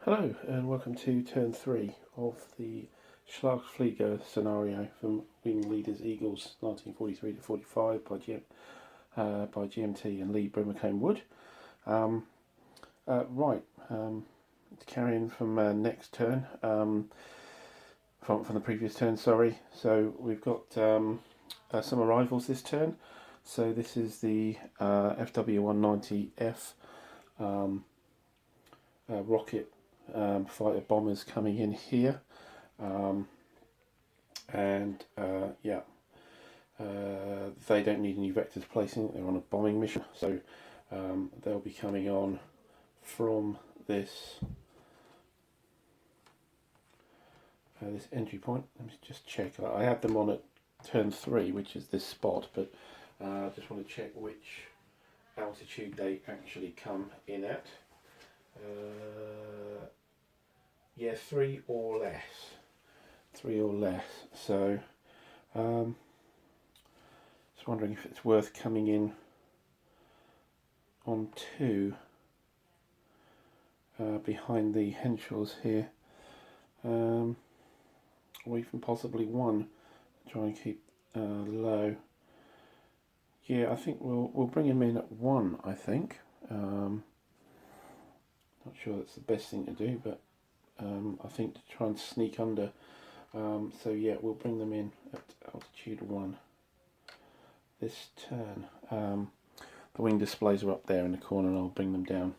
Hello and welcome to turn 3 of the Schlachtflieger scenario from Wing Leaders Eagles 1943 to 45 by GMT and Lee Brimacombe Wood. To carry in from next turn, from the previous turn, sorry. So we've got some arrivals this turn. So this is the FW-190F rocket fighter bombers coming in here, they don't need any vectors placing. They're on a bombing mission, so they'll be coming on from this this entry point. Let me just check. I had them on at turn 3, which is this spot, but I just want to check which altitude they actually come in at. Yeah, 3 or less. 3 or less. So, just wondering if it's worth coming in on 2 behind the Henshaws here, or even possibly 1. Try and keep low. Yeah, I think we'll bring him in at 1. I think. Not sure that's the best thing to do, but I think to try and sneak under. So yeah, we'll bring them in at altitude 1 this turn. The wing displays are up there in the corner, and I'll bring them down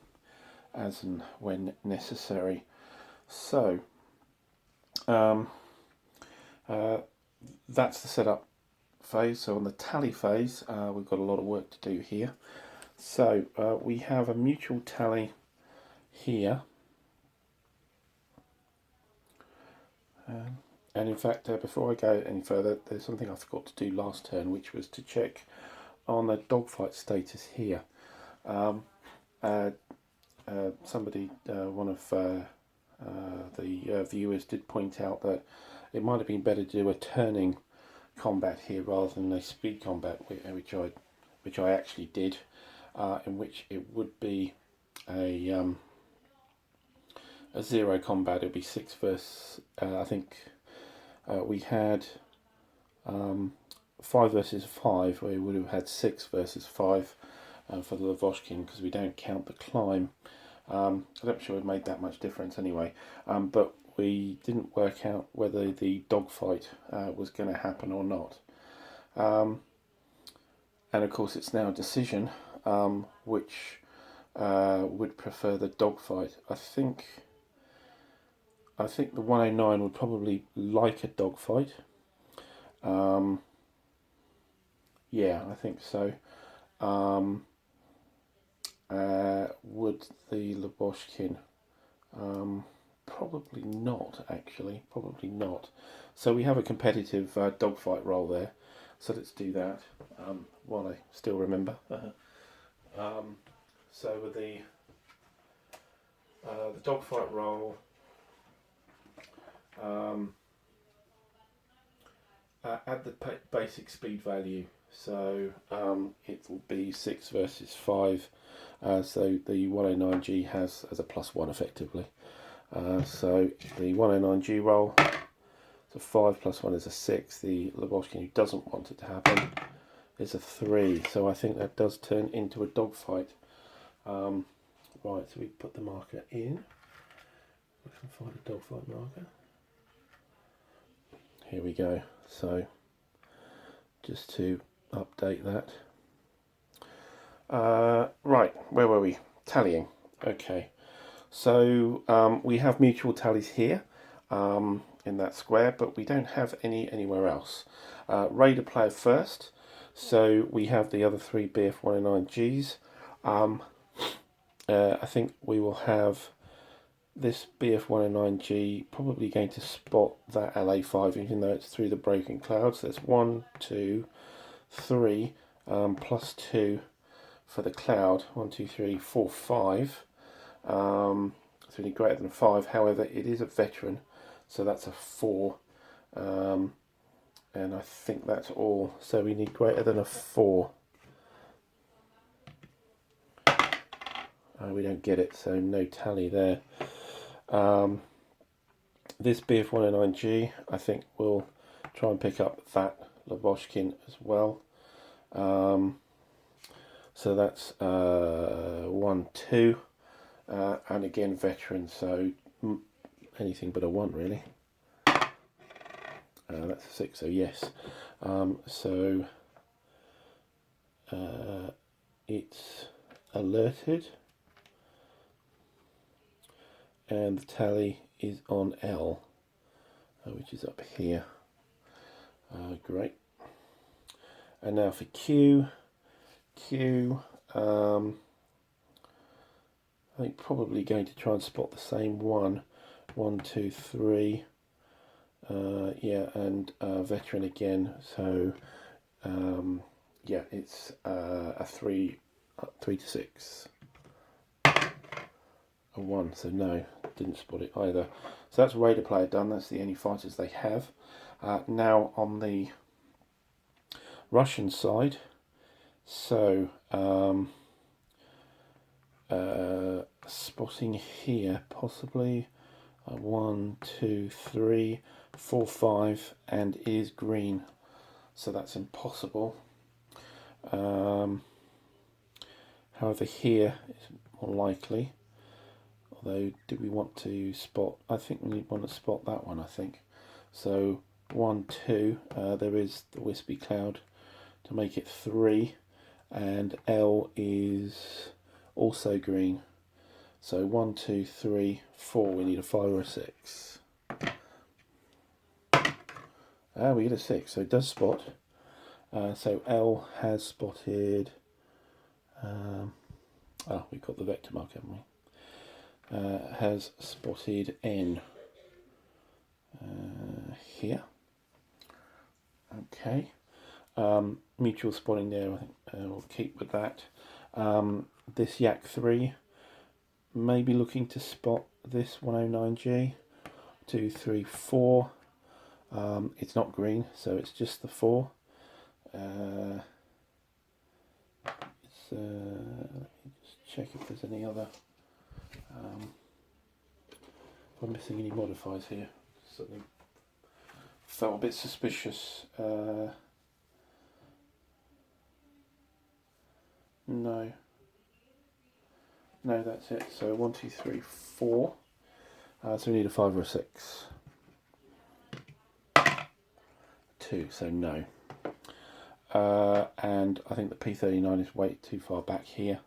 as and when necessary. So that's the setup phase. So on the tally phase, we've got a lot of work to do here. So we have a mutual tally here, and in fact, before I go any further, there's something I forgot to do last turn, which was to check on the dogfight status here. Somebody, one of the viewers, did point out that it might have been better to do a turning combat here rather than a speed combat, which I actually did, in which it would be a 0 combat. It would be 6 versus, I think we had 5 versus 5, where we would have had 6 versus 5 for the Lavochkin, because we don't count the climb. I'm not sure it made that much difference anyway, but we didn't work out whether the dogfight was going to happen or not. And of course it's now a decision which would prefer the dogfight. I think the 109 would probably like a dogfight. Yeah, I think so. Would the Lavochkin? Probably not, actually. Probably not. So we have a competitive dogfight roll there. So let's do that while I still remember. So with the dogfight roll, add the basic speed value. So it will be 6 versus 5. So the 109G has as a +1 effectively. So the 109G roll, so 5 + 1 is a 6. The Lavochkin, who doesn't want it to happen, is a 3. So I think that does turn into a dogfight. Right, so we put the marker in. We can find a dogfight marker. Here we go. So just to update that. Right, where were we? Tallying. Okay. So we have mutual tallies here in that square, but we don't have any anywhere else. Raider player first. So we have the other 3 BF-109Gs. I think we will have this BF-109G probably going to spot that LA5, even though it's through the broken clouds. So there's 1, 2, 3, +2 for the cloud. 1, 2, 3, 4, 5. It's really greater than 5. However, it is a veteran, so that's a 4. And I think that's all. So we need greater than a 4. We don't get it, so no tally there. This Bf-109G, I think, will try and pick up that Lavochkin as well. So that's 1, 2, and again veteran, so anything but a 1 really. That's a 6, so yes. So it's alerted, and the tally is on L, which is up here. Great. And now for Q. I think probably going to try and spot the same one. 1, 2, 3. Yeah, and veteran again. So yeah, it's a 3 to 6. A 1, so no, didn't spot it either. So that's radar player done. That's the only fighters they have. Now on the Russian side, so spotting here possibly 1, 2, 3, 4, 5, and is green, so that's impossible. However, here is more likely. Although, do we want to spot? I think we want to spot that one. I think so. 1, 2. There is the wispy cloud to make it 3, and L is also green. So 1, 2, 3, 4. We need a 5 or a 6. We get a 6, so it does spot. So L has spotted. We've got the vector mark, haven't we? Has spotted N here. Okay. Mutual spotting there. I think we'll keep with that. This Yak 3 may be looking to spot this 109G. 2, 3, 4. It's not green, so it's just the 4. Let me just check if there's any other. If I'm missing any modifiers here, something felt a bit suspicious. No, that's it. So 1, 2, 3, 4. So we need a 5 or a 6. 2, so no. And I think the P39 is way too far back here.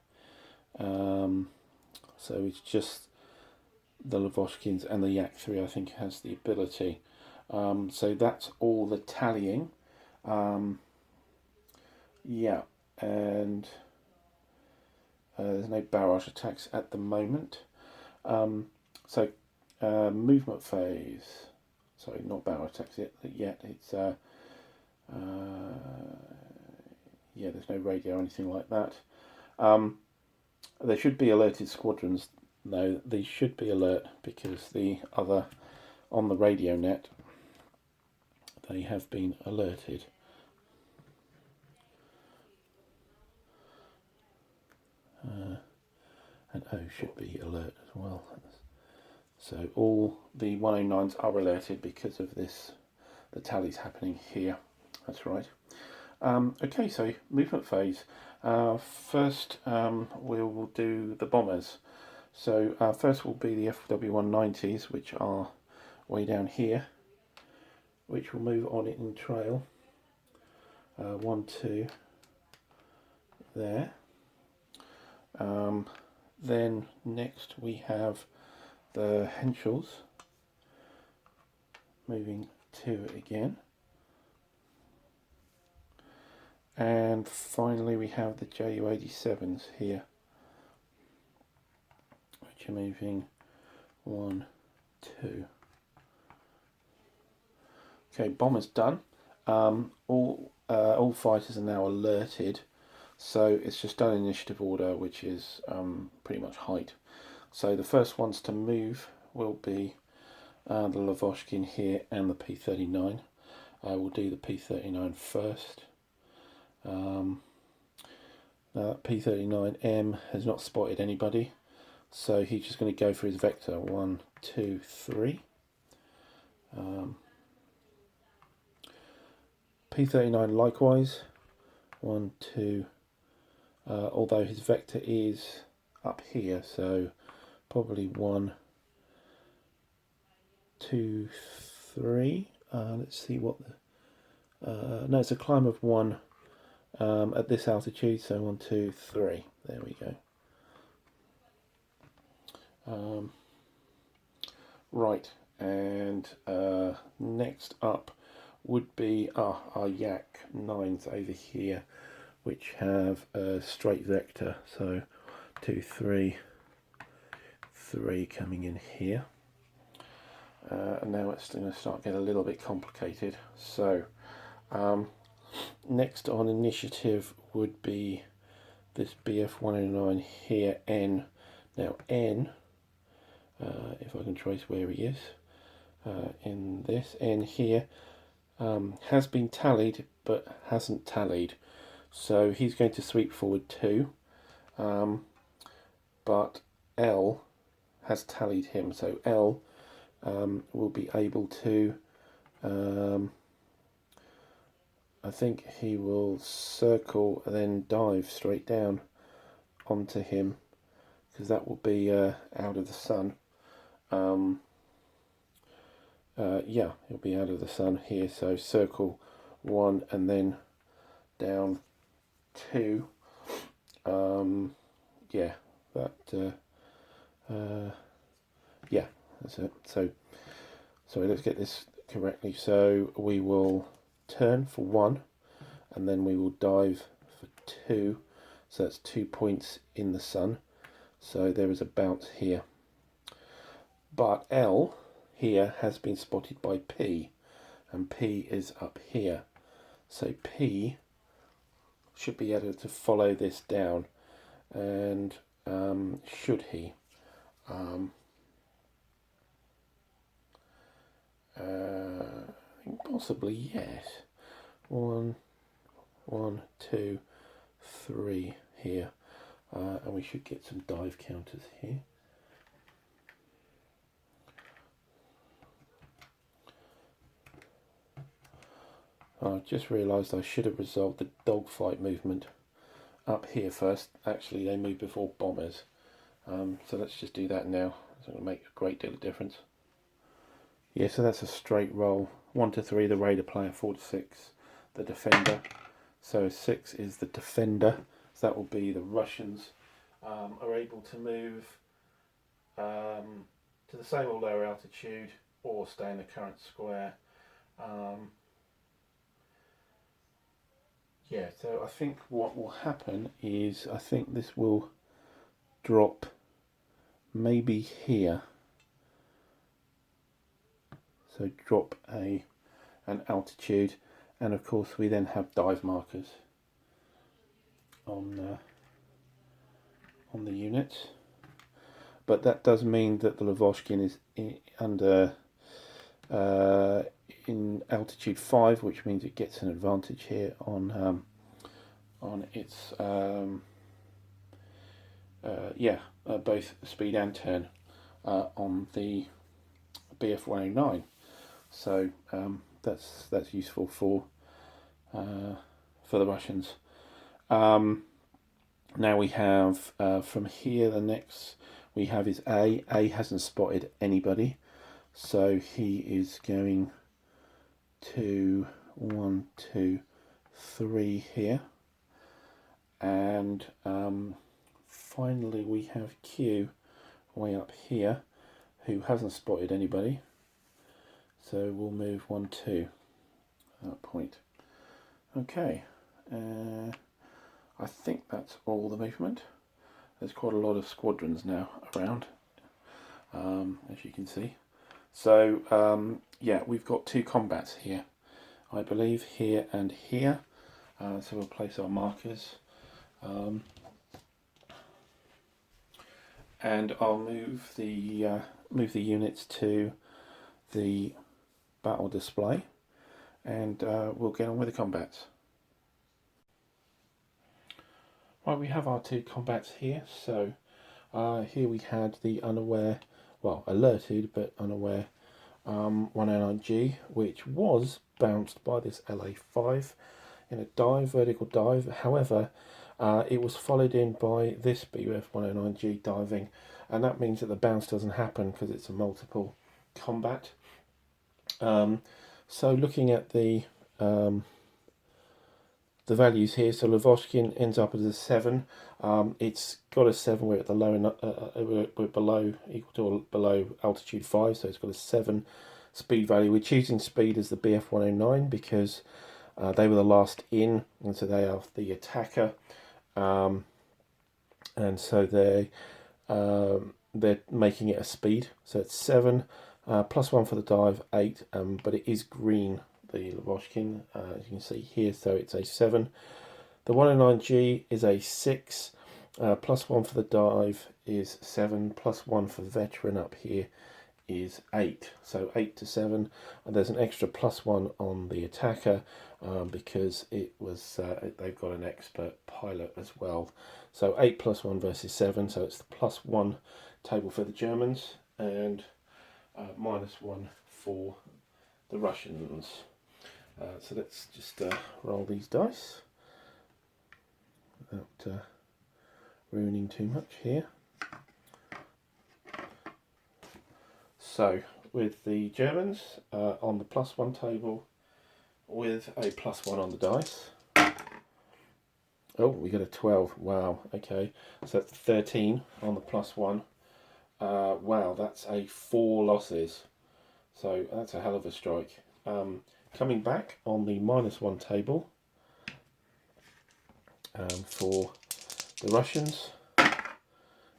So it's just the Lavochkins, and the Yak 3 I think has the ability. So that's all the tallying. Yeah, and there's no barrage attacks at the moment. So movement phase. Sorry, not barrage attacks yet. It's yeah, there's no radio or anything like that. There should be alerted squadrons. No, they should be alert because the other on the radio net, they have been alerted. And O should be alert as well. So all the 109s are alerted because of this. The tally's happening here. That's right. Okay, so movement phase. First, we will do the bombers. So first will be the FW190s, which are way down here, which will move on in trail. 1, 2, there. Then next we have the Henschels moving 2 again. And finally we have the Ju-87s here, which are moving 1, 2. Okay, bombers done. All fighters are now alerted, so it's just done in initiative order, which is pretty much height. So the first ones to move will be the Lavochkin here and the P39. We'll do the P39 first. Now P39M has not spotted anybody, So he's just going to go for his vector. 1, 2, 3. P39 likewise. 1, 2. Although his vector is up here, so probably 1, 2, 3. Let's see what the... no, it's a climb of 1 at this altitude, so 1, 2, 3. There we go. Right, and next up would be our Yak 9s over here, which have a straight vector, so 2, 3, 3 coming in here. And now it's going to start getting a little bit complicated. So next on initiative would be this BF-109 here, N. Now N, if I can trace where he is, in this N here, has been tallied but hasn't tallied. So he's going to sweep forward 2, but L has tallied him. So L will be able to, I think he will circle and then dive straight down onto him, because that will be out of the sun. Yeah, he'll be out of the sun here, so circle 1 and then down 2. Yeah, that yeah, that's it. So let's get this correctly. So we will turn for 1 and then we will dive for 2, so that's 2 points in the sun, so there is a bounce here. But L here has been spotted by P, and P is up here, so P should be able to follow this down, and should he? Possibly yes. 1, 2, 3 here, and we should get some dive counters here. I just realised I should have resolved the dogfight movement up here first. Actually, they move before bombers, so let's just do that now. It's going to make a great deal of difference. Yeah, so that's a straight roll. 1 to 3 the raider player, 4 to 6 the defender. So 6 is the defender, so that will be the Russians are able to move to the same or lower altitude or stay in the current square. Yeah, so I think what will happen is, I think this will drop maybe here. So drop an altitude, and of course we then have dive markers on the unit. But that does mean that the Lavochkin is in altitude 5, which means it gets an advantage here on its both speed and turn on the BF-109. So that's useful for the Russians. Now we have from here, the next we have is A. A hasn't spotted anybody, so he is going to 1, 2, 3 here, and finally we have Q way up here, who hasn't spotted anybody, so we'll move 1, 2 at that point. Okay, I think that's all the movement. There's quite a lot of squadrons now around, as you can see. So yeah, we've got 2 combats here, I believe, here and here. So we'll place our markers, and I'll move the units to the battle display, and we'll get on with the combats. Right, we have our 2 combats here. So Here we had the unaware, well, alerted but unaware 109G, which was bounced by this LA5 in a dive, vertical dive. However, it was followed in by this BUF 109G diving, and that means that the bounce doesn't happen because it's a multiple combat. So looking at the values here, so Lavochkin ends up as a 7. It's got a 7. We're at the low, we're below, equal to or below altitude 5, so it's got a 7 speed value. We're choosing speed as the BF 109 because they were the last in, and so they are the attacker, and so they're making it a speed. So it's 7 +1 for the dive, 8, but it is green, the Lavochkin, as you can see here, so it's a 7. The 109G is a 6, +1 for the dive is 7, +1 for veteran up here is 8, so 8 to 7, and there's an extra +1 on the attacker because it was they've got an expert pilot as well. So 8 +1 versus 7, so it's the +1 table for the Germans and -1 for the Russians. So let's just roll these dice without ruining too much here. So with the Germans on the +1 table with a +1 on the dice. Oh, we got a 12. Wow, okay. So that's 13 on the +1. Wow, that's a 4 losses. So that's a hell of a strike. Coming back on the -1 table for the Russians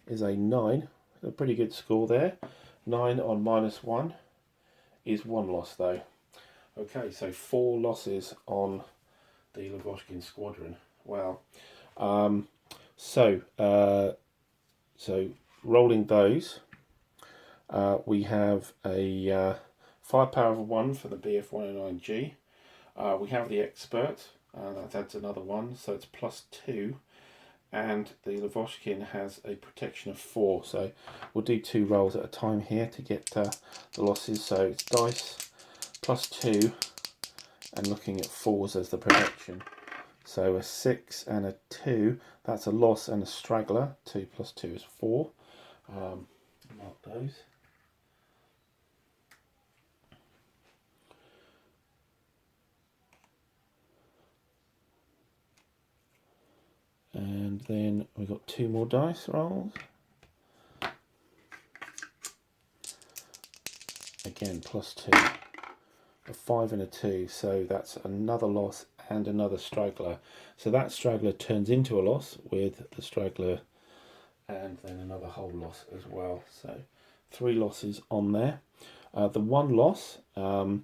is a 9. A pretty good score there. 9 on -1 is 1 loss though. Okay, so 4 losses on the Lavochkin squadron. Wow. So rolling those, we have a firepower of 1 for the BF 109G. We have the expert, that adds another 1, so it's +2. And the Lavochkin has a protection of 4, so we'll do 2 rolls at a time here to get the losses. So it's dice +2 and looking at 4s as the protection. So a 6 and a 2, that's a loss and a straggler. 2 + 2 is 4. Mark those. And then we've got 2 more dice rolls. Again, +2. A 5 and a 2, so that's another loss and another straggler. So that straggler turns into a loss with the straggler and then another whole loss as well. So 3 losses on there. The 1 loss, now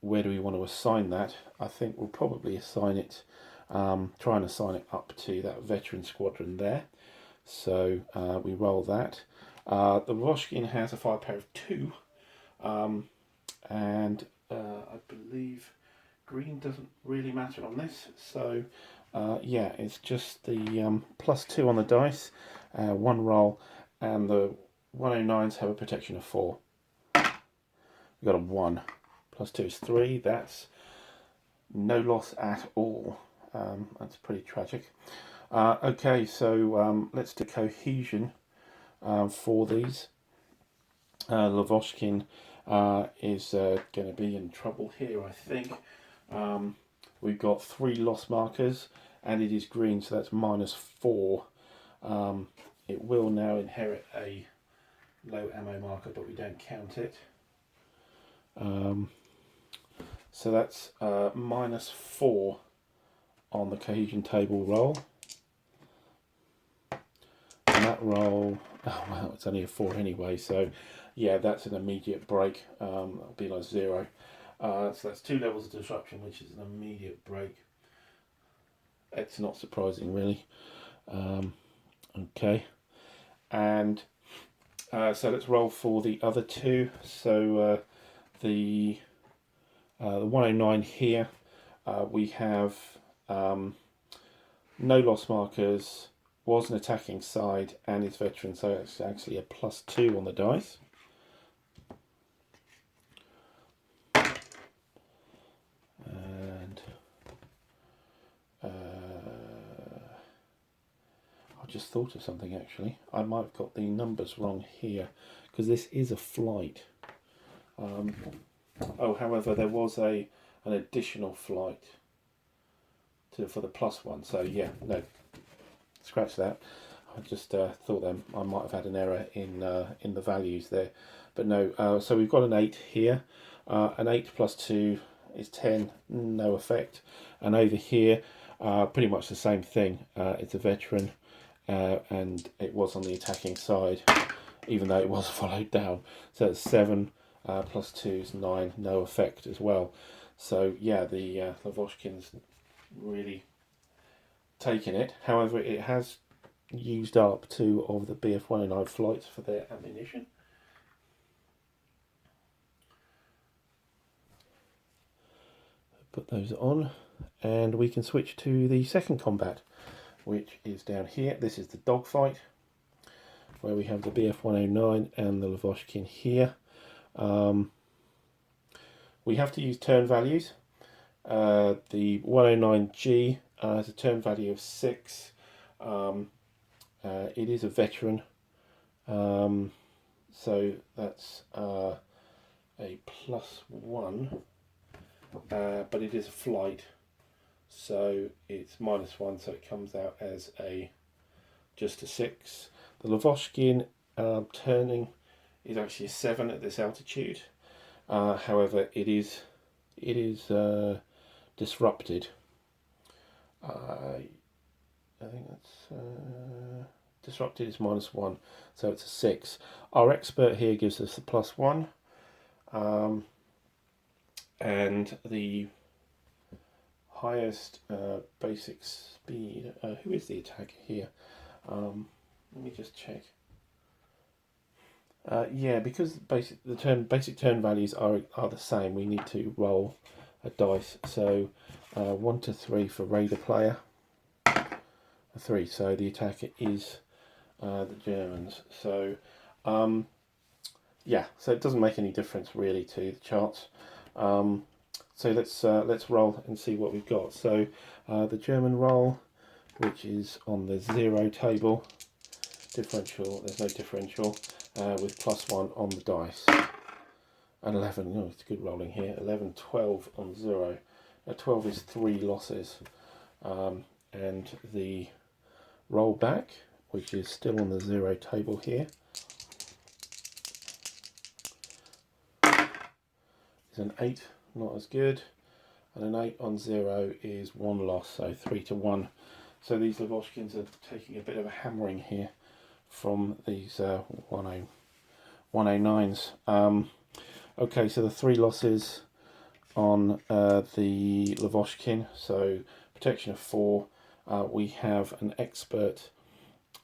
where do we want to assign that? I think we'll probably assign it, try and assign it up to that veteran squadron there. So we roll that. The Lavochkin has a firepower of 2, and I believe green doesn't really matter on this. So yeah, it's just the +2 on the dice, 1 roll, and the 109s have a protection of 4. We've got a 1. +2 is 3. That's no loss at all. That's pretty tragic. Okay, so let's do cohesion for these. Lavochkin is going to be in trouble here, I think. We've got 3 loss markers and it is green, so that's -4. It will now inherit a low ammo marker, but we don't count it. So that's -4 on the cohesion table roll. And that roll, oh wow, it's only a 4 anyway, so yeah, that's an immediate break. It'll be like 0. So that's 2 levels of disruption, which is an immediate break. It's not surprising, really. Okay, and so let's roll for the other 2. So the 109 here, we have no loss markers, was an attacking side and is veteran, so it's actually a +2 on the dice. And I just thought of something actually. I might have got the numbers wrong here because this is a flight. However, there was an additional flight for the +1. So yeah, no, scratch that. I just thought then I might have had an error in the values there, but no. So we've got an 8 here. An 8 +2 is 10, no effect. And over here, pretty much the same thing. It's a veteran, and it was on the attacking side, even though it was followed down. So it's 7 +2 is 9, no effect as well. So yeah, the Lavochkin's really taken it. However, it has used up 2 of the Bf-109 flights for their ammunition. Put those on, and we can switch to the second combat, which is down here. This is the dogfight, where we have the Bf-109 and the Lavochkin here. We have to use turn values. The 109G has a turn value of 6. It is a veteran, so that's a +1, but it is a flight, so it's -1, so it comes out as just a 6. The Lavochkin turning is actually a 7 at this altitude. However, it is disrupted. I think that's disrupted is -1, so it's a 6. Our expert here gives us a +1, and the highest basic speed. Who is the attacker here? Let me just check. Yeah, because basic turn values are the same, we need to roll a dice. So 1 to 3 for Raider player. A 3. So the attacker is the Germans. So yeah, so it doesn't make any difference really to the charts. So let's roll and see what we've got. So the German roll, which is on the 0 table, differential. There's no differential. With +1 on the dice. And 11, oh, it's good rolling here. 11, 12 on 0. 12 is 3 losses. And the roll back, which is still on the 0 table here, is an 8, not as good. And an 8 on 0 is 1 loss, so 3 to 1. So these Lavochkins are taking a bit of a hammering here from these 109s. Okay, so the 3 losses on the Lavochkin. So protection of 4. We have an expert,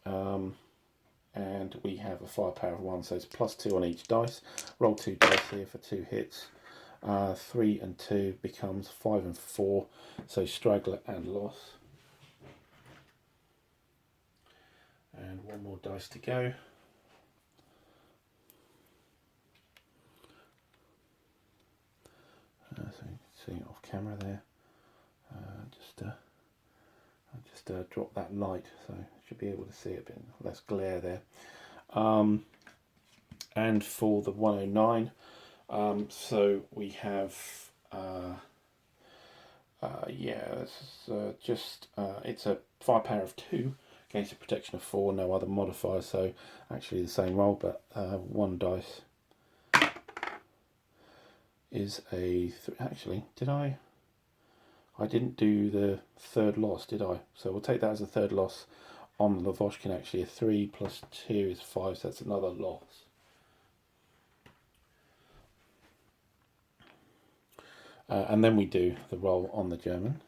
and we have a firepower of 1. So it's +2 on each dice. Roll 2 dice here for 2 hits. 3 and 2 becomes 5 and 4. So straggler and loss. And 1 more dice to go. So you can see it off camera there. I just dropped that light, so you should be able to see a bit less glare there. And for the 109, so we have it's a firepower of 2 against a protection of 4, no other modifiers, so actually the same roll, but 1 dice is a 3. Actually, I didn't do the 3rd loss, did I? So we'll take that as a 3rd loss on the Lavochkin. Actually, a 3 + 2 is 5, so that's another loss. And then we do the roll on the German,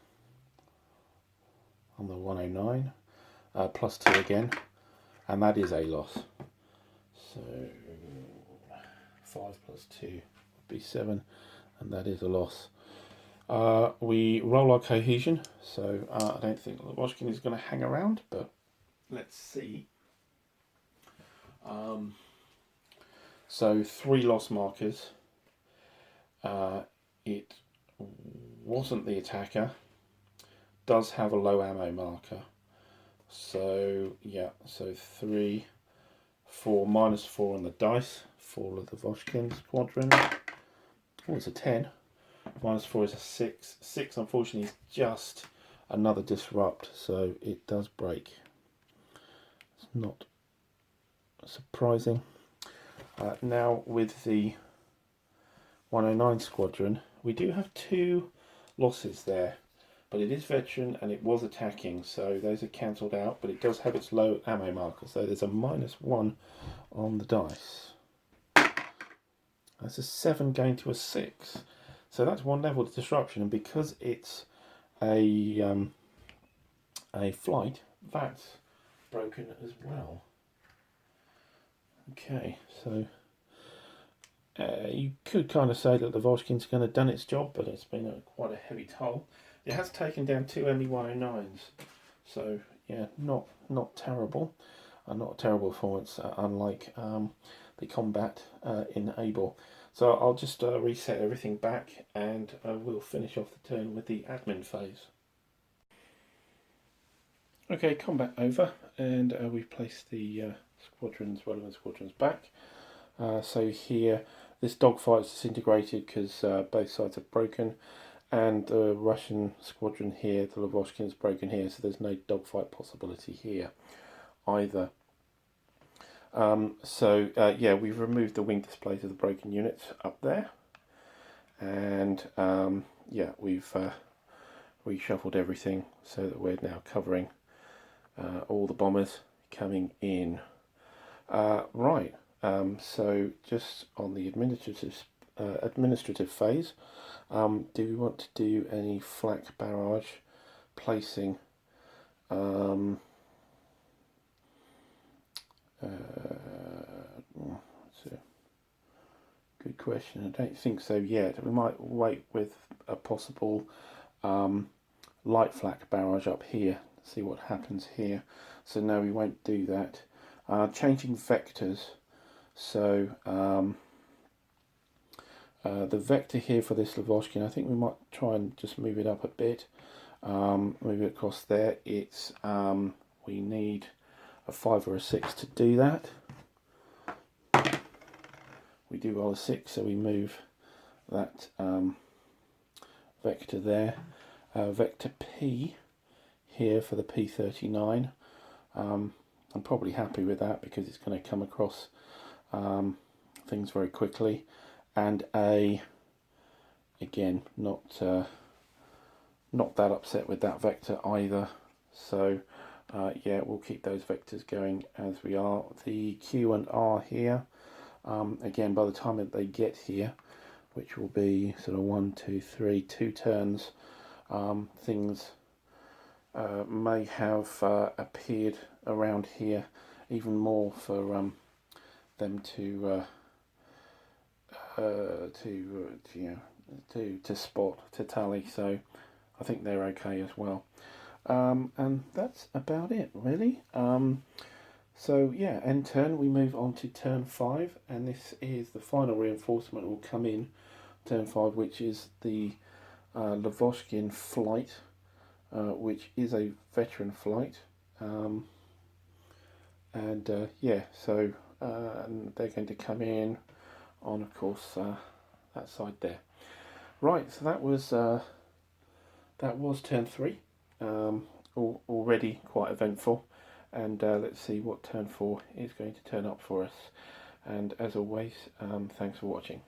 on the 109, +2 again, and that is a loss. So 5 + 2 would be 7, and that is a loss. We roll our cohesion, so I don't think Lavochkin is going to hang around, but let's see. So 3 loss markers. It wasn't the attacker. Does have a low ammo marker. So yeah, so 3, 4, -4 on the dice for the Voshkin squadron. Oh, it's a 10. -4 is a 6. 6, unfortunately, is just another disrupt, so it does break. It's not surprising. Now with the 109 squadron, we do have 2 losses there, but it is veteran and it was attacking, so those are cancelled out, but it does have its low ammo marker, so there's a -1 on the dice. That's a 7 going to a 6, so that's 1 level of disruption, and because it's a flight, that's broken as well. Okay, so you could kind of say that the Voshkin's going to have done its job, but it's been quite a heavy toll. It has taken down 2 ME-109s, so yeah, not terrible. Not a terrible performance, unlike the combat in Able. So I'll just reset everything back, and we'll finish off the turn with the admin phase. Okay, combat over, and we've placed the relevant squadrons back. So here, this dogfight's disintegrated because both sides have broken, and the Russian squadron here, the Lavochkin's broken here, so there's no dogfight possibility here either. Yeah, we've removed the wing displays of the broken units up there, and yeah, we've reshuffled everything so that we're now covering all the bombers coming in. Right, so just on the administrative phase, do we want to do any flak barrage placing? That's a good question. I don't think so yet. We might wait with a possible light flak barrage up here, see what happens here. So no, we won't do that. Changing vectors. So the vector here for this Lavochkin, I think we might try and just move it up a bit. Move it across there. It's we need a 5 or a 6 to do that. We do roll a 6, so we move that vector there. Vector P here for the P39. I'm probably happy with that because it's going to come across things very quickly. And A, again, not that upset with that vector either. So yeah, we'll keep those vectors going as we are. The Q and R here, again, by the time that they get here, which will be sort of 1, 2, 3, 2 turns, things may have appeared around here even more for them to spot, to tally. So I think they're okay as well. And that's about it, really. So yeah, end turn, we move on to turn 5, and this is the final reinforcement will come in turn 5, which is the Lavochkin flight, which is a veteran flight. Yeah, so they're going to come in on, of course, that side there. Right, so that was turn 3. Already quite eventful, and let's see what turn 4 is going to turn up for us. And as always, thanks for watching.